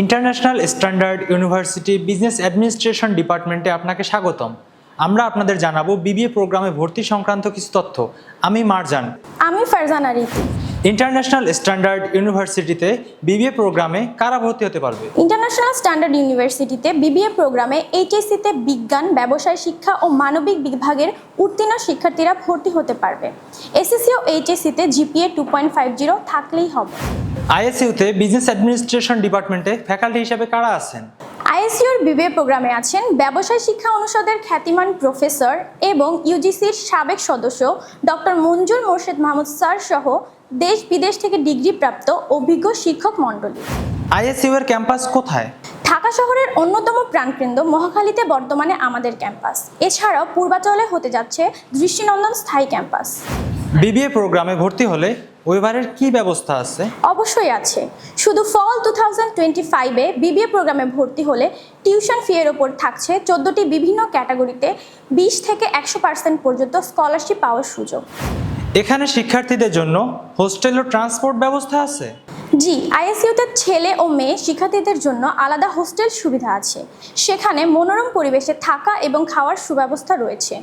International standard university business administration ডিপার্টমেন্টে আপনাকে স্বাগতম। আমরা আপনাদের জানাবো বিবিএ প্রোগ্রামে ভর্তি সংক্রান্ত কিছু তথ্য। আমি মারজান। আমি ফারজানা রীতি। ইন্টারন্যাশনাল স্ট্যান্ডার্ড ইউনিভার্সিটিতে বিবিএ প্রোগ্রামে কারা ভর্তি হতে পারবে? ইন্টারন্যাশনাল স্ট্যান্ডার্ড ইউনিভার্সিটিতে বিবিএ প্রোগ্রামে এইচএসসিতে বিজ্ঞান, ব্যবসায় শিক্ষা ও মানবিক বিভাগের উত্তীর্ণ শিক্ষার্থীরা ভর্তি হতে পারবে। এসএসসি ও এইচএসসিতে জিপিএ 2.50 থাকলেই হবে। আইএসইউতে বিজনেস অ্যাডমিনিস্ট্রেশন ডিপার্টমেন্টে ফ্যাকাল্টি হিসেবে কারা আছেন? আইএসইউর বিবিএ প্রোগ্রামে আছেন ব্যবসায় শিক্ষা অনুষদের খ্যাতিমান প্রফেসর এবং ইউজিসির সাবেক সদস্য ডক্টর মঞ্জুর মোর্শেদ মাহমুদ স্যার সহ দেশ বিদেশ থেকে ডিগ্রিপ্রাপ্ত অভিজ্ঞ শিক্ষক মণ্ডলী। আইএসইউ এর ক্যাম্পাস কোথায়? ঢাকা শহরের অন্যতম প্রাণকেন্দ্র মহাখালীতে বর্তমানে আমাদের ক্যাম্পাস। এছাড়াও পূর্বাচলে হতে যাচ্ছে দৃষ্টিনন্দন স্থায়ী ক্যাম্পাস। বিবিএ প্রোগ্রামে ভর্তি হলে ওয়েভারের কি ব্যবস্থা আছে? অবশ্যই আছে। শুধু ফল 2025-এ বিবিএ প্রোগ্রামে ভর্তি হলে টিউশন ফি এর ওপর থাকছে 14টি বিভিন্ন ক্যাটাগরিতে 20 থেকে 100% পর্যন্ত স্কলারশিপ পাওয়ার সুযোগ। এখানে শিক্ষার্থীদের জন্য হোস্টেল ও ট্রান্সপোর্ট ব্যবস্থা আছে? জি, আইএসইউতে ছেলে ও মেয়ে শিক্ষার্থীদের জন্য আলাদা হোস্টেল সুবিধা আছে। সেখানে মনোরম পরিবেশে থাকা এবং খাওয়ার সুব্যবস্থা রয়েছে।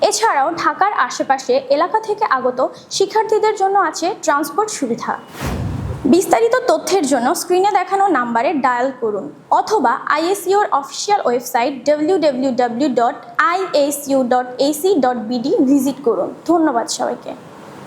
এছাড়াও ঢাকার আশেপাশে এলাকা থেকে আগত শিক্ষার্থীদের জন্য আছে ট্রান্সপোর্ট সুবিধা। বিস্তারিত তথ্যের জন্য স্ক্রিনে দেখানো নাম্বারে ডায়াল করুন অথবা আইএসইউর অফিসিয়াল ওয়েবসাইট www.isacu.ac.bd ভিজিট করুন। ধন্যবাদ সবাইকে।